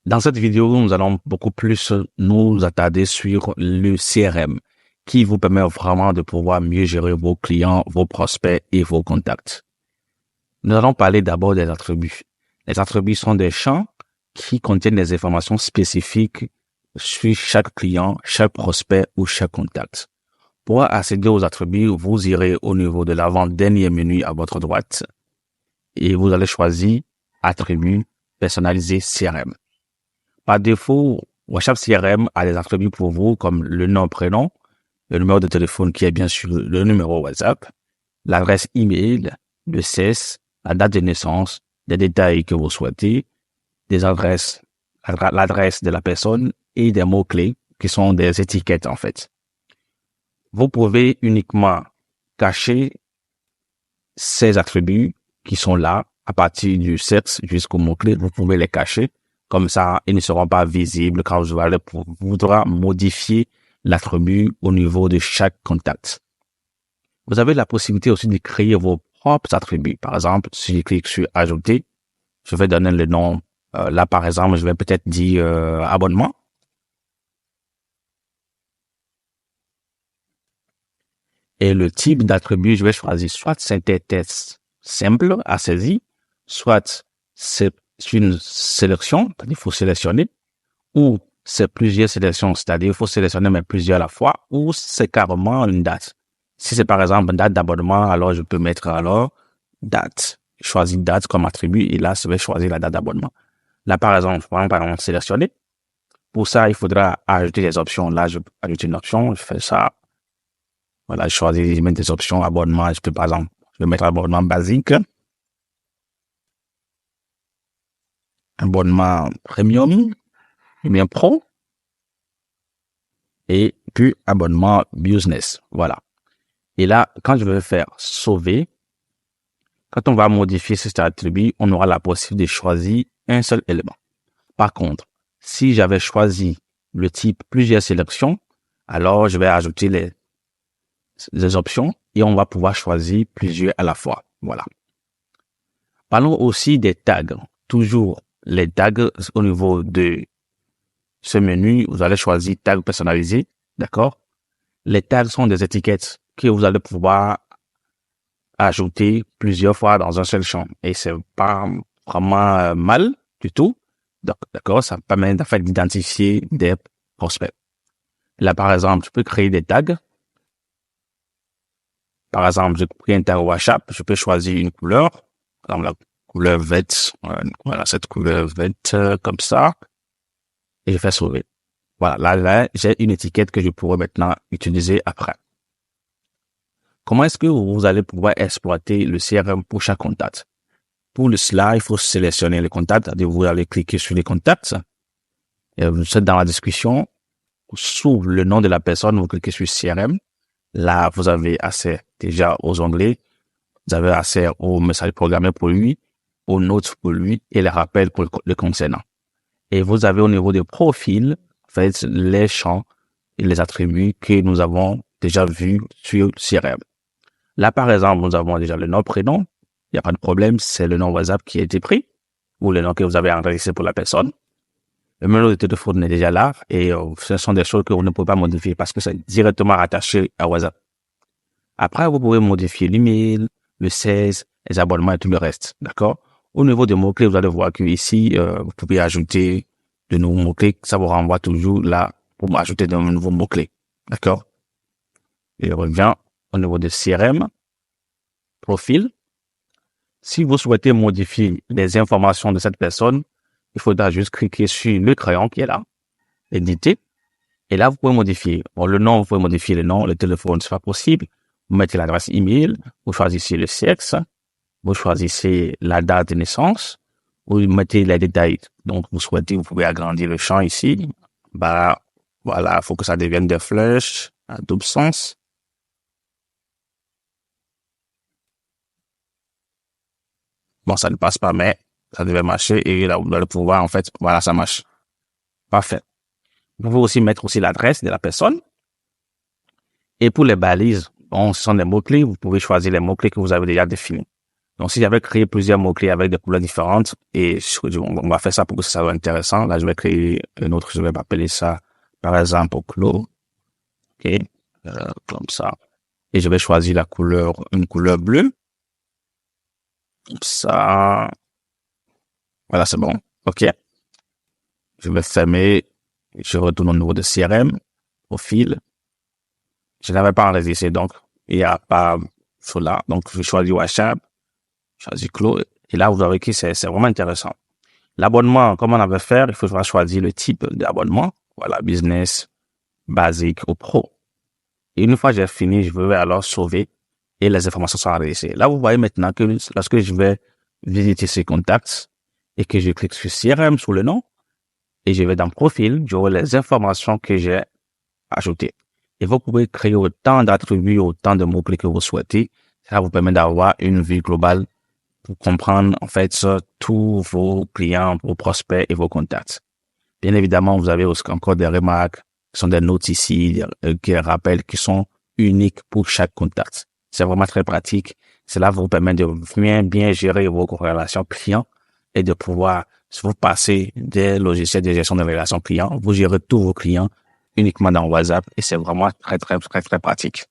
Dans cette vidéo, nous allons beaucoup plus nous attarder sur le CRM qui vous permet vraiment de pouvoir mieux gérer vos clients, vos prospects et vos contacts. Nous allons parler d'abord des attributs. Les attributs sont des champs qui contiennent des informations spécifiques sur chaque client, chaque prospect ou chaque contact. Pour accéder aux attributs, vous irez au niveau de l'avant-dernier menu à votre droite et vous allez choisir attributs personnalisés CRM. Par défaut, WhatsApp CRM a des attributs pour vous comme le nom, prénom, le numéro de téléphone qui est bien sûr le numéro WhatsApp, l'adresse email, le CES, la date de naissance, des détails que vous souhaitez, des adresses, l'adresse de la personne et des mots-clés qui sont des étiquettes en fait. Vous pouvez uniquement cacher ces attributs qui sont là à partir du sexe jusqu'au mot-clé. Vous pouvez les cacher. Comme ça, ils ne seront pas visibles quand vous allez vouloir modifier l'attribut au niveau de chaque contact. Vous avez la possibilité aussi de créer vos propres attributs. Par exemple, si je clique sur Ajouter, je vais donner le nom. Là, par exemple, je vais peut-être dire abonnement. Et le type d'attribut, je vais choisir soit c'est un test simple à saisir, soit c'est une sélection, c'est-à-dire il faut sélectionner, ou c'est plusieurs sélections, c'est-à-dire il faut sélectionner mais plusieurs à la fois, ou c'est carrément une date. Si c'est par exemple une date d'abonnement, alors je peux mettre alors date, choisir date comme attribut, et là, je vais choisir la date d'abonnement. Là, par exemple, par exemple, sélectionner. Pour ça, il faudra ajouter des options. Là, je peux ajouter une option, je fais ça. Voilà, je choisis, je mets des options abonnement, je peux par exemple, je vais mettre abonnement basique, abonnement premium, bien pro, et puis abonnement business. Voilà. Et là, quand je vais faire sauver, quand on va modifier cet attribut, on aura la possibilité de choisir un seul élément. Par contre, si j'avais choisi le type plusieurs sélections, alors je vais ajouter les options et on va pouvoir choisir plusieurs à la fois. Voilà. Parlons aussi des tags. Toujours les tags au niveau de ce menu, vous allez choisir tag personnalisé, d'accord? Les tags sont des étiquettes que vous allez pouvoir ajouter plusieurs fois dans un seul champ et c'est pas vraiment mal du tout. Donc, d'accord, ça permet en fait d'identifier des prospects. Là, par exemple, je peux créer des tags. Par exemple, je crée un tag WhatsApp, je peux choisir une couleur, par exemple la couleur verte, voilà cette couleur verte comme ça, et je fais sauver. Voilà, là, j'ai une étiquette que je pourrais maintenant utiliser après. Comment est-ce que vous allez pouvoir exploiter le CRM pour chaque contact? Pour cela, il faut sélectionner les contacts, c'est-à-dire vous allez cliquer sur les contacts, et vous êtes dans la discussion, sous le nom de la personne, vous cliquez sur CRM. Là, vous avez accès déjà aux onglets, vous avez accès aux messages programmés pour lui, aux notes pour lui et les rappels pour le concernant. Et vous avez au niveau des profils, en fait, les champs et les attributs que nous avons déjà vus sur CRM. Là, par exemple, nous avons déjà le nom, prénom. Il n'y a pas de problème, c'est le nom WhatsApp qui a été pris ou le nom que vous avez enregistré pour la personne. Le numéro de téléphone est déjà là et ce sont des choses que vous ne pouvez pas modifier parce que c'est directement rattaché à WhatsApp. Après, vous pouvez modifier l'email, le 16, les abonnements et tout le reste. D'accord? Au niveau des mots-clés, vous allez voir que ici, vous pouvez ajouter de nouveaux mots-clés. Ça vous renvoie toujours là pour ajouter de nouveaux mots-clés. D'accord? Et je reviens au niveau de CRM, profil. Si vous souhaitez modifier les informations de cette personne, il faudra juste cliquer sur le crayon qui est là, éditer. Et là, vous pouvez modifier. Bon, le nom, vous pouvez modifier le nom, le téléphone, c'est pas possible. Vous mettez l'adresse email, vous choisissez le sexe, vous choisissez la date de naissance, vous mettez les détails. Donc, vous souhaitez, vous pouvez agrandir le champ ici. Bah, voilà, il faut que ça devienne des flèches à double sens. Bon, ça ne passe pas, mais ça devait marcher et là, vous allez pouvoir, en fait, voilà, ça marche. Parfait. Vous pouvez aussi mettre aussi l'adresse de la personne. Et pour les balises, bon, ce sont des mots-clés. Vous pouvez choisir les mots-clés que vous avez déjà définis. Donc, si j'avais créé plusieurs mots-clés avec des couleurs différentes, et on va faire ça pour que ça soit intéressant. Là, je vais créer un autre, je vais appeler ça, par exemple, clos. OK. Comme ça. Et je vais choisir une couleur bleue. Comme ça. Voilà, c'est bon. OK. Je vais fermer. Je retourne au niveau de CRM, profil. Je n'avais pas enregistré, donc il n'y a pas cela. Donc, je choisis WhatsApp, je choisis clos. Et là, vous verrez que c'est vraiment intéressant. L'abonnement, comment on va faire? Il faudra choisir le type d'abonnement. Voilà, business, basique ou pro. Et une fois que j'ai fini, je vais alors sauver et les informations sont enregistrées. Là, vous voyez maintenant que lorsque je vais visiter ces contacts et que je clique sur CRM sous le nom et je vais dans profil, j'aurai les informations que j'ai ajoutées. Et vous pouvez créer autant d'attributs, autant de mots-clés que vous souhaitez. Ça vous permet d'avoir une vue globale pour comprendre, en fait, tous vos clients, vos prospects et vos contacts. Bien évidemment, vous avez aussi encore des remarques, qui sont des notes ici, qui rappellent, qui sont uniques pour chaque contact. C'est vraiment très pratique. Cela vous permet de bien gérer vos relations clients et de pouvoir vous passer des logiciels de gestion de relations clients. Vous gérez tous vos clients uniquement dans WhatsApp et c'est vraiment très, très, très, très pratique.